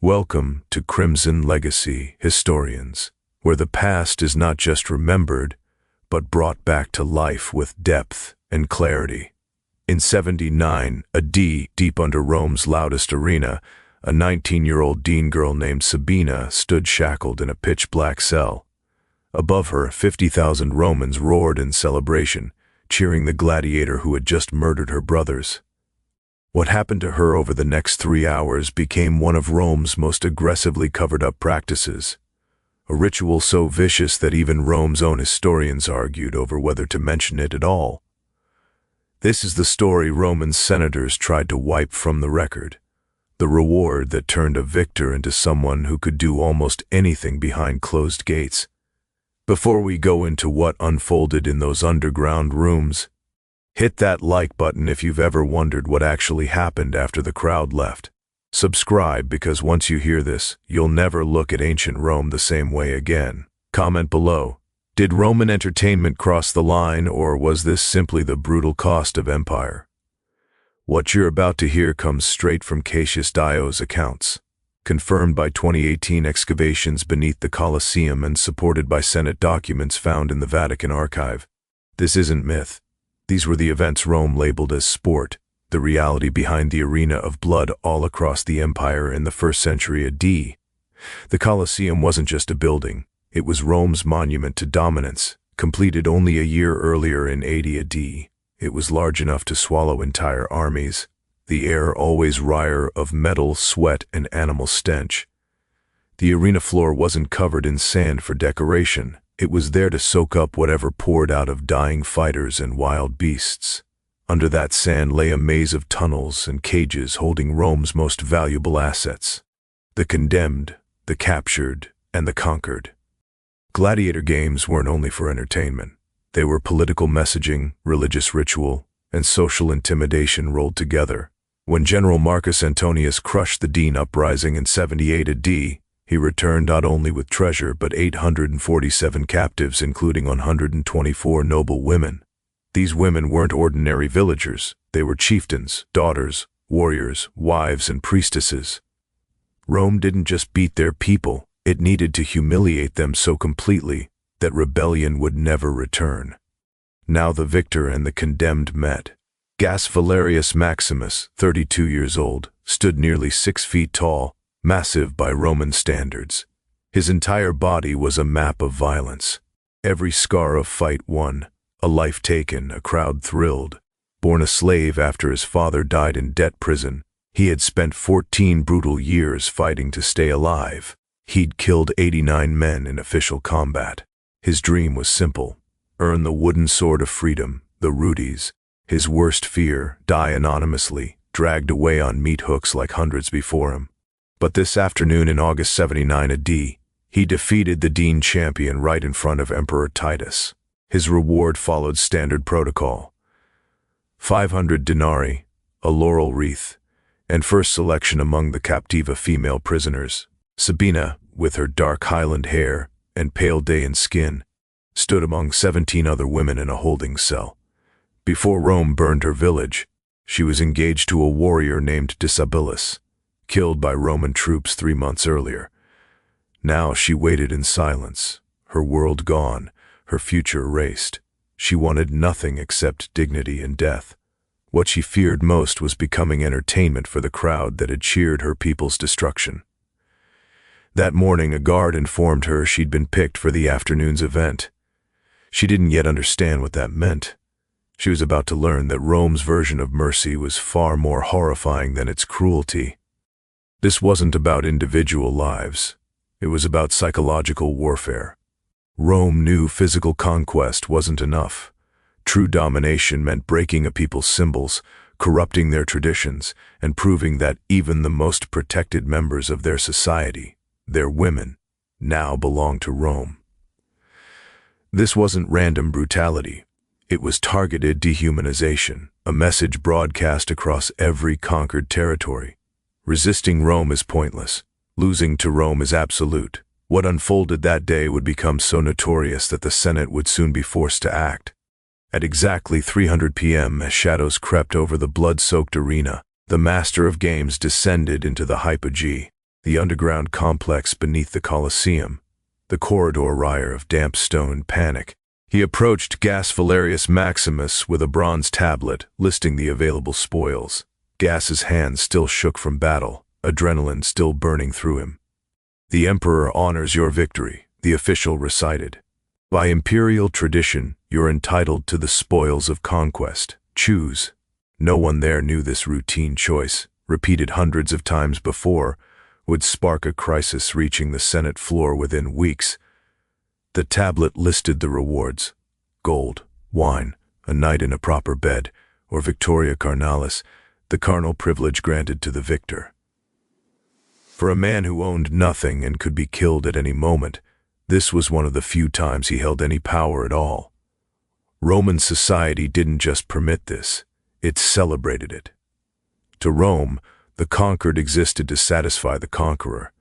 Welcome to Crimson Legacy Historians, where the past is not just remembered, but brought back to life with depth and clarity. In 79 AD, deep under Rome's loudest arena, a 19-year-old Dean girl named Sabina stood shackled in a pitch-black cell. Above her, 50,000 Romans roared in celebration, cheering the gladiator who had just murdered her brothers. What happened to her over the next 3 hours became one of Rome's most aggressively covered-up practices, a ritual so vicious that even Rome's own historians argued over whether to mention it at all. This is the story Roman senators tried to wipe from the record, the reward that turned a victor into someone who could do almost anything behind closed gates. Before we go into what unfolded in those underground rooms, hit that like button if you've ever wondered what actually happened after the crowd left. Subscribe because once you hear this, you'll never look at ancient Rome the same way again. Comment below. Did Roman entertainment cross the line, or was this simply the brutal cost of empire? What you're about to hear comes straight from Cassius Dio's accounts, confirmed by 2018 excavations beneath the Colosseum and supported by Senate documents found in the Vatican archive. This isn't myth. These were the events Rome labeled as sport, the reality behind the arena of blood all across the empire in the 1st century AD. The Colosseum wasn't just a building, it was Rome's monument to dominance, completed only a year earlier in 80 AD. It was large enough to swallow entire armies, the air always wryer of metal, sweat, and animal stench. The arena floor wasn't covered in sand for decoration. It was there to soak up whatever poured out of dying fighters and wild beasts. Under that sand lay a maze of tunnels and cages holding Rome's most valuable assets: the condemned, the captured, and the conquered. Gladiator games weren't only for entertainment. They were political messaging, religious ritual, and social intimidation rolled together. When General Marcus Antonius crushed the Dean uprising in 78 AD, he returned not only with treasure but 847 captives, including 124 noble women. These women weren't ordinary villagers. They were chieftains, daughters, warriors, wives, and priestesses. Rome didn't just beat their people, it needed to humiliate them so completely that rebellion would never return. Now the victor and the condemned met. Gaius Valerius Maximus, 32 years old, stood nearly 6 feet tall, massive by Roman standards. His entire body was a map of violence. Every scar of fight won, a life taken, a crowd thrilled. Born a slave after his father died in debt prison, he had spent 14 brutal years fighting to stay alive. He'd killed 89 men in official combat. His dream was simple: earn the wooden sword of freedom, the Rudes. His worst fear: die anonymously, dragged away on meat hooks like hundreds before him. But this afternoon in August 79 AD, he defeated the Dean champion right in front of Emperor Titus. His reward followed standard protocol: 500 denarii, a laurel wreath, and first selection among the Captiva female prisoners. Sabina, with her dark Highland hair and pale Daean skin, stood among 17 other women in a holding cell. Before Rome burned her village, she was engaged to a warrior named Disabilis, killed by Roman troops 3 months earlier. Now she waited in silence, her world gone, her future erased. She wanted nothing except dignity and death. What she feared most was becoming entertainment for the crowd that had cheered her people's destruction. That morning, a guard informed her she'd been picked for the afternoon's event. She didn't yet understand what that meant. She was about to learn that Rome's version of mercy was far more horrifying than its cruelty. This wasn't about individual lives. It was about psychological warfare. Rome knew physical conquest wasn't enough. True domination meant breaking a people's symbols, corrupting their traditions, and proving that even the most protected members of their society, their women, now belonged to Rome. This wasn't random brutality. It was targeted dehumanization, a message broadcast across every conquered territory. Resisting Rome is pointless. Losing to Rome is absolute. What unfolded that day would become so notorious that the Senate would soon be forced to act. At exactly 300 p.m., as shadows crept over the blood-soaked arena, the master of games descended into the hypogee. the underground complex beneath the Colosseum, the corridor wire of damp stone panic. He approached Gas Valerius Maximus with a bronze tablet listing the available spoils. Gas's hands still shook from battle, adrenaline still burning through him. "The Emperor honors your victory," the official recited. "By imperial tradition, you're entitled to the spoils of conquest. Choose." No one there knew this routine choice, repeated hundreds of times before, would spark a crisis reaching the Senate floor within weeks. The tablet listed the rewards: gold, wine, a night in a proper bed, or Victoria Carnalis, the carnal privilege granted to the victor. For a man who owned nothing and could be killed at any moment, this was one of the few times he held any power at all. Roman society didn't just permit this, it celebrated it. To Rome, the conquered existed to satisfy the conqueror.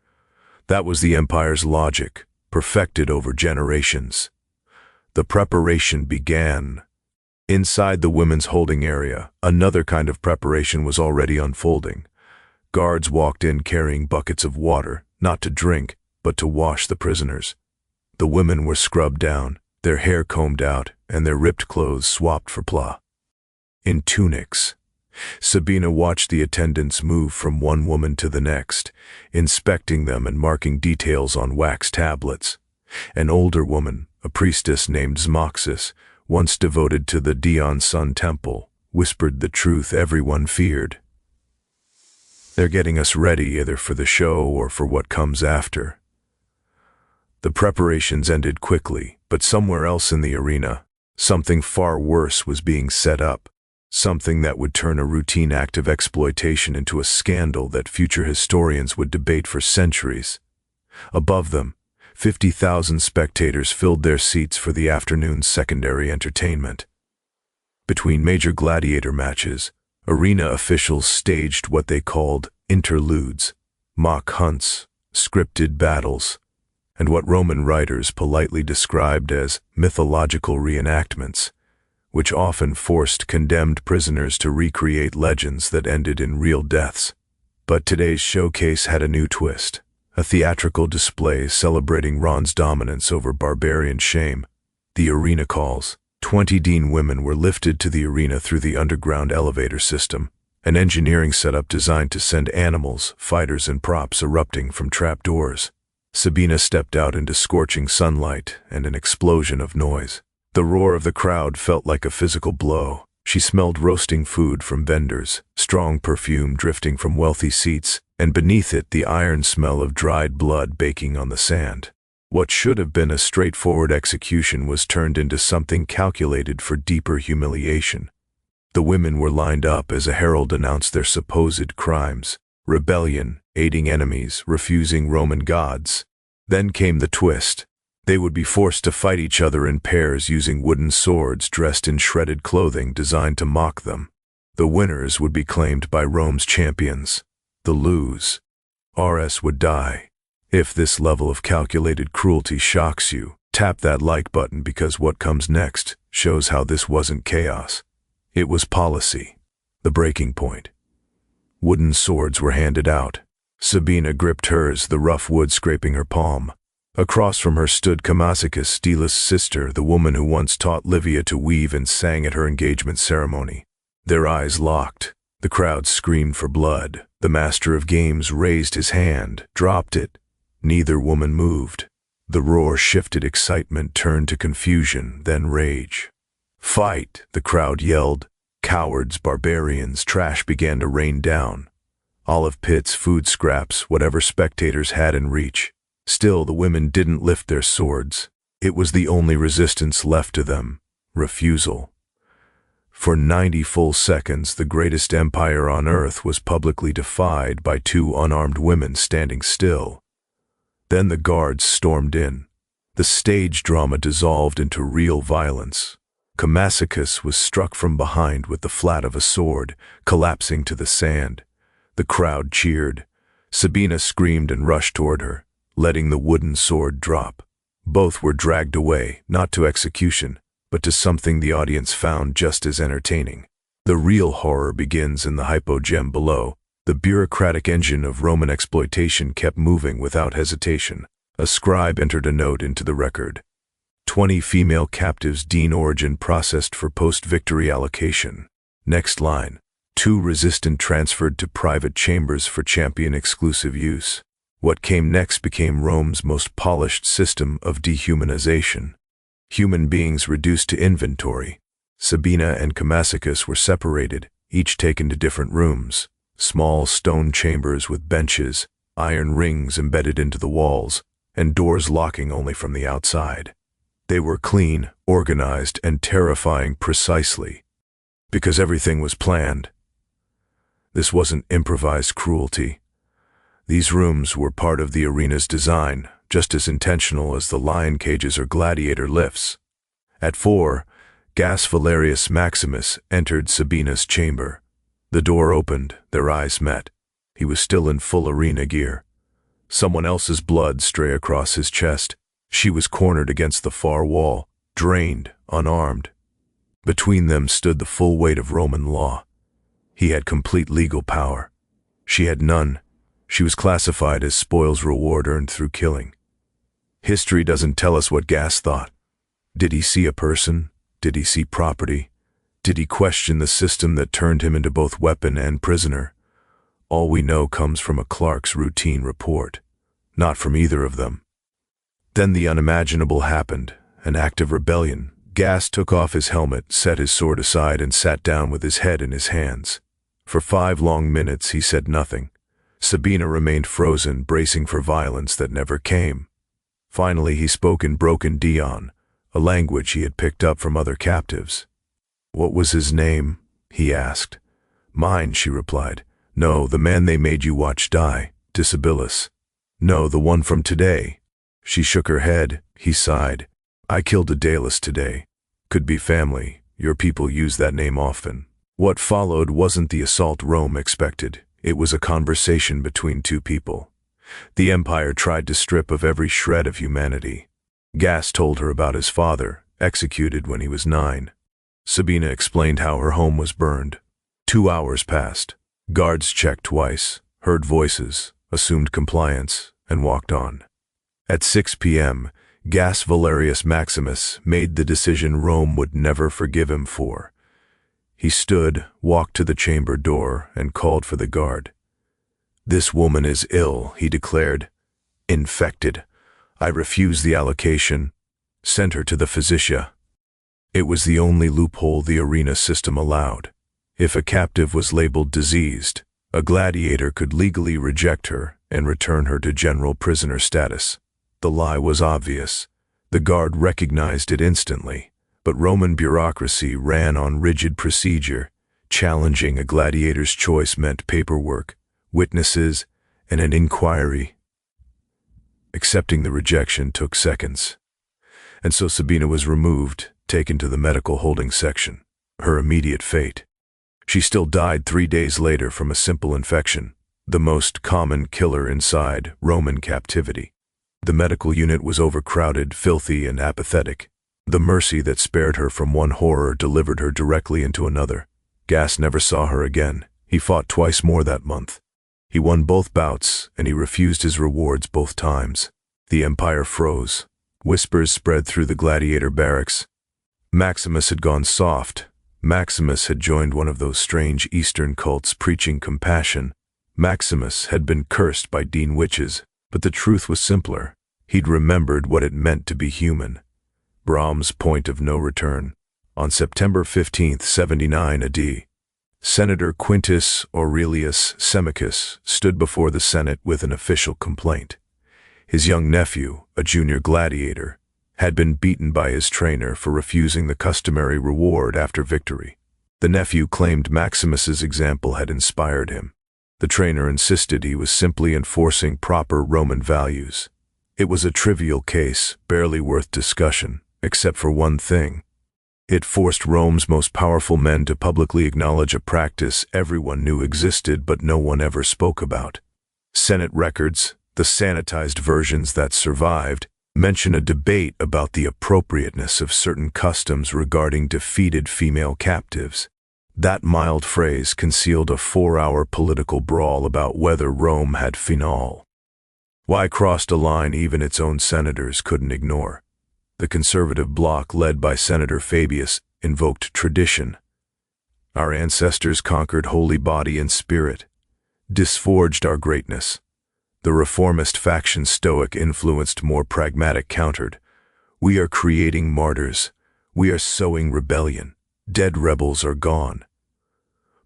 That was the empire's logic, perfected over generations. The preparation began. Inside the women's holding area, another kind of preparation was already unfolding. Guards walked in carrying buckets of water, not to drink, but to wash the prisoners. The women were scrubbed down, their hair combed out, and their ripped clothes swapped for pla. In tunics. Sabina watched the attendants move from one woman to the next, inspecting them and marking details on wax tablets. An older woman, a priestess named Zmoxis, once devoted to the Dion Sun Temple, whispered the truth everyone feared. "They're getting us ready either for the show or for what comes after." The preparations ended quickly, but somewhere else in the arena, something far worse was being set up. Something that would turn a routine act of exploitation into a scandal that future historians would debate for centuries. Above them, 50,000 spectators filled their seats for the afternoon's secondary entertainment. Between major gladiator matches, arena officials staged what they called interludes, mock hunts, scripted battles, and what Roman writers politely described as mythological reenactments, which often forced condemned prisoners to recreate legends that ended in real deaths. But today's showcase had a new twist, a theatrical display celebrating Ron's dominance over barbarian shame. The arena calls. 20 Dean women were lifted to the arena through the underground elevator system, an engineering setup designed to send animals, fighters, and props erupting from trapdoors. Sabina stepped out into scorching sunlight and an explosion of noise. The roar of the crowd felt like a physical blow. She smelled roasting food from vendors, strong perfume drifting from wealthy seats, and beneath it the iron smell of dried blood baking on the sand. What should have been a straightforward execution was turned into something calculated for deeper humiliation. The women were lined up as a herald announced their supposed crimes: rebellion, aiding enemies, refusing Roman gods. Then came the twist. They would be forced to fight each other in pairs using wooden swords dressed in shredded clothing designed to mock them. The winners would be claimed by Rome's champions. The lose, RS, would die. If this level of calculated cruelty shocks you, tap that like button, because what comes next shows how this wasn't chaos. It was policy. The breaking point. Wooden swords were handed out. Sabina gripped hers, the rough wood scraping her palm. Across from her stood Kamazikis, Stelis' sister, the woman who once taught Livia to weave and sang at her engagement ceremony. Their eyes locked. The crowd screamed for blood. The master of games raised his hand, dropped it. Neither woman moved. The roar shifted, excitement turned to confusion, then rage. "Fight!" the crowd yelled. Cowards, barbarians, trash began to rain down. Olive pits, food scraps, whatever spectators had in reach. Still, the women didn't lift their swords. It was the only resistance left to them: refusal. For 90 full seconds, the greatest empire on earth was publicly defied by 2 unarmed women standing still. Then the guards stormed in. The stage drama dissolved into real violence. Kamazikis was struck from behind with the flat of a sword, collapsing to the sand. The crowd cheered. Sabina screamed and rushed toward her, letting the wooden sword drop. Both were dragged away, not to execution, but to something the audience found just as entertaining. The real horror begins in the hypogem below. The bureaucratic engine of Roman exploitation kept moving without hesitation. A scribe entered a note into the record. 20 female captives Dean Origin processed for post-victory allocation. Next line. 2 resistant transferred to private chambers for champion exclusive use. What came next became Rome's most polished system of dehumanization. Human beings reduced to inventory. Sabina and Camacicus were separated, each taken to different rooms. Small stone chambers with benches, iron rings embedded into the walls, and doors locking only from the outside. They were clean, organized, and terrifying precisely because everything was planned. This wasn't improvised cruelty. These rooms were part of the arena's design, just as intentional as the lion cages or gladiator lifts. At 4, Gaius Valerius Maximus entered Sabina's chamber. The door opened, their eyes met. He was still in full arena gear. Someone else's blood stray across his chest. She was cornered against the far wall, drained, unarmed. Between them stood the full weight of Roman law. He had complete legal power. She had none. She was classified as spoils reward earned through killing. History doesn't tell us what Gaius thought. Did he see a person? Did he see property? Did he question the system that turned him into both weapon and prisoner? All we know comes from a clerk's routine report, not from either of them. Then the unimaginable happened, an act of rebellion. Gaius took off his helmet, set his sword aside, and sat down with his head in his hands. For 5 long minutes he said nothing. Sabina remained frozen, bracing for violence that never came. Finally he spoke in broken Dion, a language he had picked up from other captives. "What was his name?" he asked. "Mine," she replied. "No, the man they made you watch die, Disabilis." "No, the one from today." She shook her head. He sighed. "I killed a Daedalus today. Could be family. Your people use that name often." What followed wasn't the assault Rome expected. It was a conversation between 2 people. The empire tried to strip of every shred of humanity. Gaius told her about his father, executed when he was 9. Sabina explained how her home was burned. 2 hours passed. Guards checked twice, heard voices, assumed compliance, and walked on. At 6 p.m., Gaius Valerius Maximus made the decision Rome would never forgive him for. He stood, walked to the chamber door, and called for the guard. "This woman is ill," he declared. "Infected. I refuse the allocation. Send her to the physician." It was the only loophole the arena system allowed. If a captive was labeled diseased, a gladiator could legally reject her and return her to general prisoner status. The lie was obvious. The guard recognized it instantly, but Roman bureaucracy ran on rigid procedure. Challenging a gladiator's choice meant paperwork, witnesses, and an inquiry. Accepting the rejection took seconds. And so Sabina was removed, taken to the medical holding section. Her immediate fate. She still died 3 days later from a simple infection, the most common killer inside Roman captivity. The medical unit was overcrowded, filthy, and apathetic. The mercy that spared her from one horror delivered her directly into another. Gaius never saw her again. He fought twice more that month. He won both bouts, and he refused his rewards both times. The empire froze. Whispers spread through the gladiator barracks. Maximus had gone soft. Maximus had joined one of those strange Eastern cults preaching compassion. Maximus had been cursed by Dean witches, but the truth was simpler. He'd remembered what it meant to be human. Brahm's point of no return. On September 15, 79 AD, Senator Quintus Aurelius Semicus stood before the Senate with an official complaint. His young nephew, a junior gladiator, had been beaten by his trainer for refusing the customary reward after victory. The nephew claimed Maximus's example had inspired him. The trainer insisted he was simply enforcing proper Roman values. It was a trivial case, barely worth discussion, except for one thing. It forced Rome's most powerful men to publicly acknowledge a practice everyone knew existed but no one ever spoke about. Senate records, the sanitized versions that survived, mention a debate about the appropriateness of certain customs regarding defeated female captives. That mild phrase concealed a 4-hour political brawl about whether Rome had finale. Why crossed a line even its own senators couldn't ignore. The conservative bloc, led by Senator Fabius, invoked tradition. Our ancestors conquered holy body and spirit, disforged our greatness. The reformist faction, stoic influenced, more pragmatic, countered. We are creating martyrs. We are sowing rebellion. Dead rebels are gone.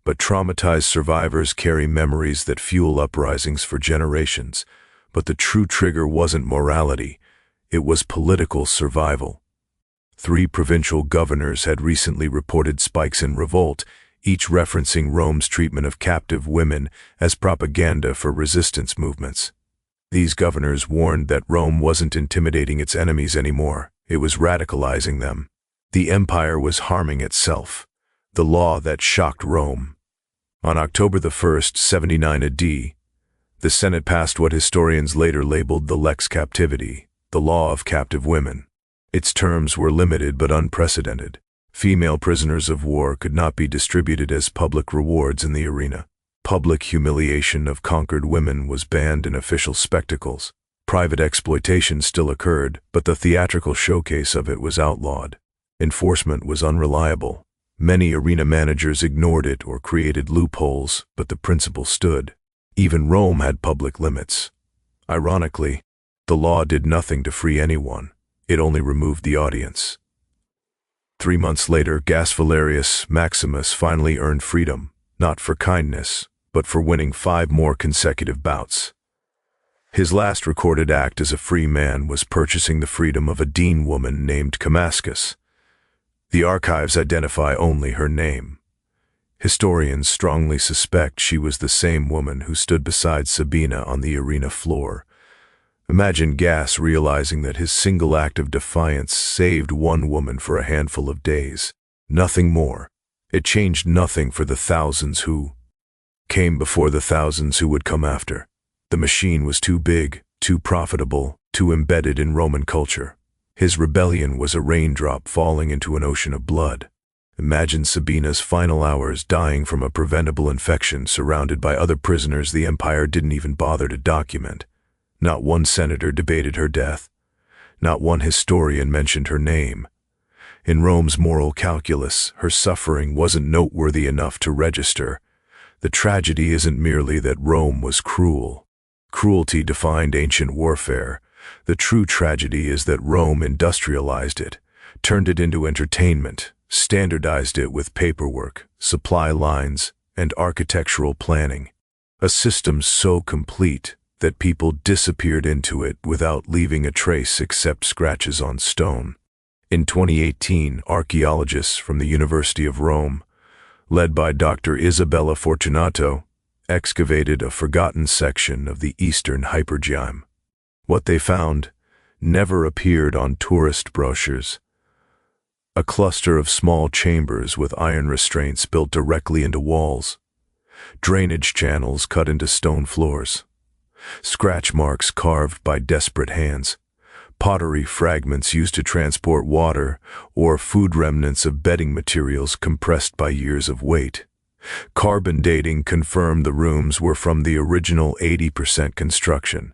But traumatized survivors carry memories that fuel uprisings for generations. But the true trigger wasn't morality. It was political survival. 3 provincial governors had recently reported spikes in revolt, each referencing Rome's treatment of captive women as propaganda for resistance movements. These governors warned that Rome wasn't intimidating its enemies anymore, it was radicalizing them. The empire was harming itself, the law that shocked Rome. On October 1st, 79 AD, the Senate passed what historians later labeled the Lex Captivity, the law of captive women. Its terms were limited but unprecedented. Female prisoners of war could not be distributed as public rewards in the arena. Public humiliation of conquered women was banned in official spectacles. Private exploitation still occurred, but the theatrical showcase of it was outlawed. Enforcement was unreliable. Many arena managers ignored it or created loopholes, but the principle stood. Even Rome had public limits. Ironically, the law did nothing to free anyone. It only removed the audience. 3 months later, Gaius Valerius Maximus finally earned freedom, not for kindness, but for winning 5 more consecutive bouts. His last recorded act as a free man was purchasing the freedom of a Dean woman named Camascus. The archives identify only her name. Historians strongly suspect she was the same woman who stood beside Sabina on the arena floor. Imagine Gaius realizing that his single act of defiance saved one woman for a handful of days. Nothing more. It changed nothing for the thousands who came before the thousands who would come after. The machine was too big, too profitable, too embedded in Roman culture. His rebellion was a raindrop falling into an ocean of blood. Imagine Sabina's final hours dying from a preventable infection, surrounded by other prisoners the empire didn't even bother to document. Not one senator debated her death. Not one historian mentioned her name. In Rome's moral calculus, her suffering wasn't noteworthy enough to register. The tragedy isn't merely that Rome was cruel. Cruelty defined ancient warfare. The true tragedy is that Rome industrialized it, turned it into entertainment, standardized it with paperwork, supply lines, and architectural planning. A system so complete that people disappeared into it without leaving a trace except scratches on stone. In 2018, archaeologists from the University of Rome, led by Dr. Isabella Fortunato, excavated a forgotten section of the Eastern Hypergeum. What they found never appeared on tourist brochures. A cluster of small chambers with iron restraints built directly into walls, drainage channels cut into stone floors, scratch marks carved by desperate hands, pottery fragments used to transport water, or food remnants of bedding materials compressed by years of weight. Carbon dating confirmed the rooms were from the original 80% construction,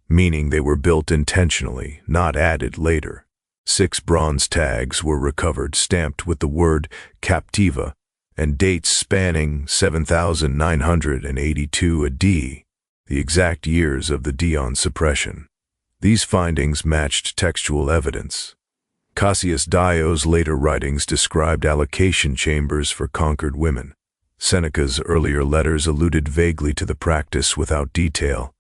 meaning they were built intentionally, not added later. 6 bronze tags were recovered stamped with the word Captiva and dates spanning 7982 AD, the exact years of the Dion suppression. These findings matched textual evidence. Cassius Dio's later writings described allocation chambers for conquered women. Seneca's earlier letters alluded vaguely to the practice without detail.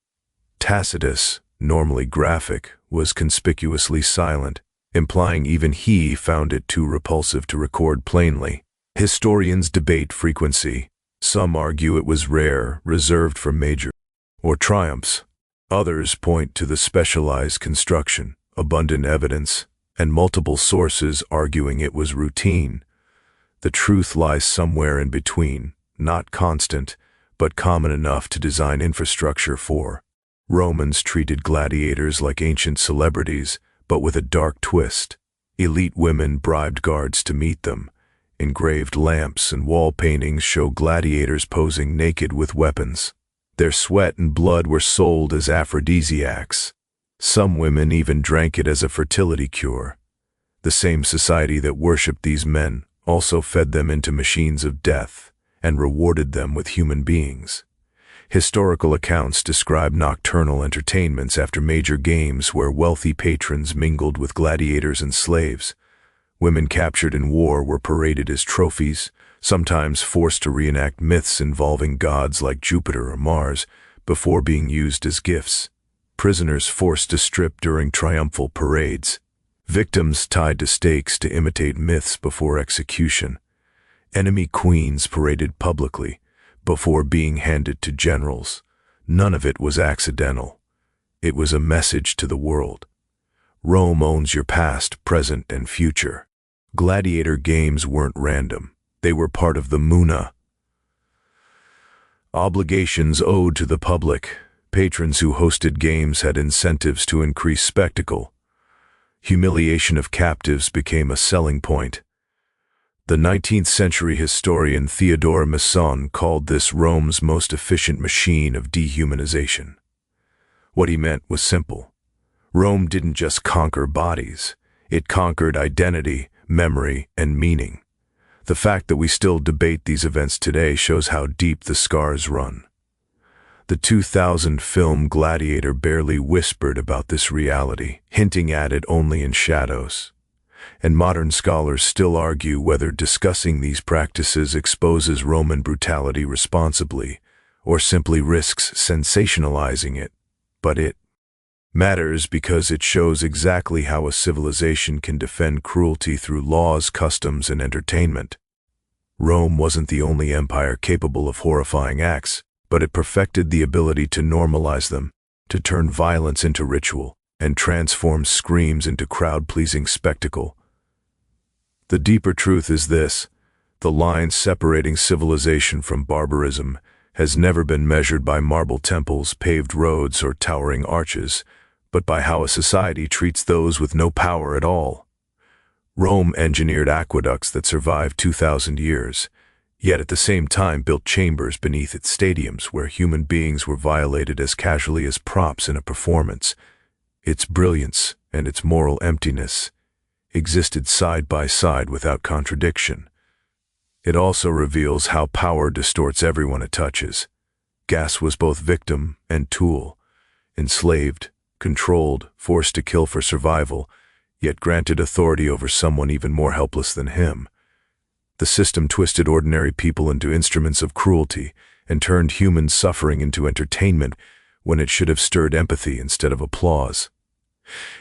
Tacitus, normally graphic, was conspicuously silent, implying even he found it too repulsive to record plainly. Historians debate frequency. Some argue it was rare, reserved for major or triumphs. Others point to the specialized construction, abundant evidence, and multiple sources arguing it was routine. The truth lies somewhere in between, not constant, but common enough to design infrastructure for. Romans treated gladiators like ancient celebrities, but with a dark twist. Elite women bribed guards to meet them. Engraved lamps and wall paintings show gladiators posing naked with weapons. Their sweat and blood were sold as aphrodisiacs. Some women even drank it as a fertility cure. The same society that worshipped these men also fed them into machines of death and rewarded them with human beings. Historical accounts describe nocturnal entertainments after major games where wealthy patrons mingled with gladiators and slaves. Women captured in war were paraded as trophies, sometimes forced to reenact myths involving gods like Jupiter or Mars before being used as gifts. Prisoners forced to strip during triumphal parades. Victims tied to stakes to imitate myths before execution. Enemy queens paraded publicly before being handed to generals. None of it was accidental. It was a message to the world. Rome owns your past, present, and future. Gladiator games weren't random. They were part of the Muna. Obligations owed to the public. Patrons who hosted games had incentives to increase spectacle. Humiliation of captives became a selling point. The 19th century historian Theodore Masson called this Rome's most efficient machine of dehumanization. What he meant was simple. Rome didn't just conquer bodies. It conquered identity, memory, and meaning. The fact that we still debate these events today shows how deep the scars run. The 2000 film Gladiator barely whispered about this reality, hinting at it only in shadows. And modern scholars still argue whether discussing these practices exposes Roman brutality responsibly or simply risks sensationalizing it. But it matters because it shows exactly how a civilization can defend cruelty through laws, customs, and entertainment. Rome wasn't the only empire capable of horrifying acts, but it perfected the ability to normalize them, to turn violence into ritual, and transform screams into crowd-pleasing spectacle. The deeper truth is this: the line separating civilization from barbarism has never been measured by marble temples, paved roads, or towering arches, but by how a society treats those with no power at all. Rome engineered aqueducts that survived 2,000 years, yet at the same time built chambers beneath its stadiums where human beings were violated as casually as props in a performance. Its brilliance and its moral emptiness existed side by side without contradiction. It also reveals how power distorts everyone it touches. Gas was both victim and tool, enslaved, controlled, forced to kill for survival, yet granted authority over someone even more helpless than him. The system twisted ordinary people into instruments of cruelty and turned human suffering into entertainment when it should have stirred empathy instead of applause.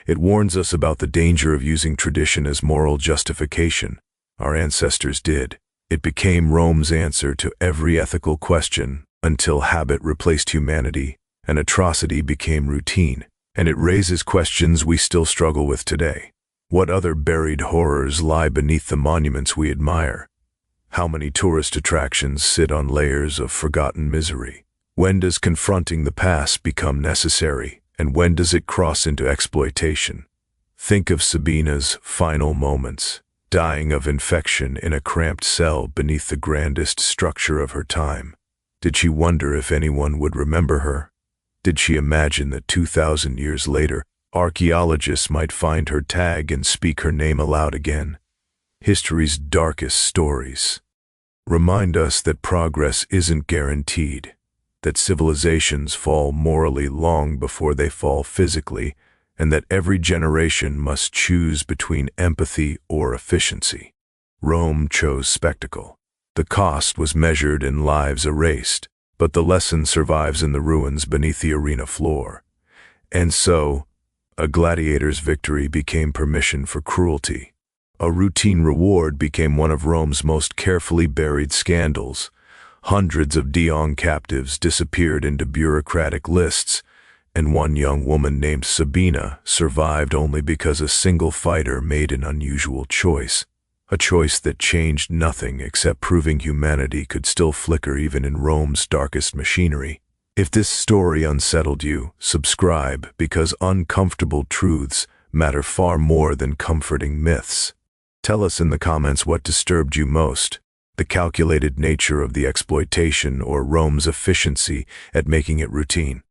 It warns us about the danger of using tradition as moral justification. Our ancestors did. It became Rome's answer to every ethical question until habit replaced humanity and atrocity became routine. And it raises questions we still struggle with today. What other buried horrors lie beneath the monuments we admire? How many tourist attractions sit on layers of forgotten misery? When does confronting the past become necessary? And when does it cross into exploitation? Think of Sabina's final moments, dying of infection in a cramped cell beneath the grandest structure of her time. Did she wonder if anyone would remember her? Did she imagine that 2,000 years later, archaeologists might find her tag and speak her name aloud again? History's darkest stories remind us that progress isn't guaranteed, that civilizations fall morally long before they fall physically, and that every generation must choose between empathy or efficiency. Rome chose spectacle. The cost was measured in lives erased, but the lesson survives in the ruins beneath the arena floor. And so, a gladiator's victory became permission for cruelty. A routine reward became one of Rome's most carefully buried scandals. Hundreds of Dion captives disappeared into bureaucratic lists, and one young woman named Sabina survived only because a single fighter made an unusual choice. A choice that changed nothing except proving humanity could still flicker even in Rome's darkest machinery. If this story unsettled you, subscribe, because uncomfortable truths matter far more than comforting myths. Tell us in the comments what disturbed you most, the calculated nature of the exploitation or Rome's efficiency at making it routine.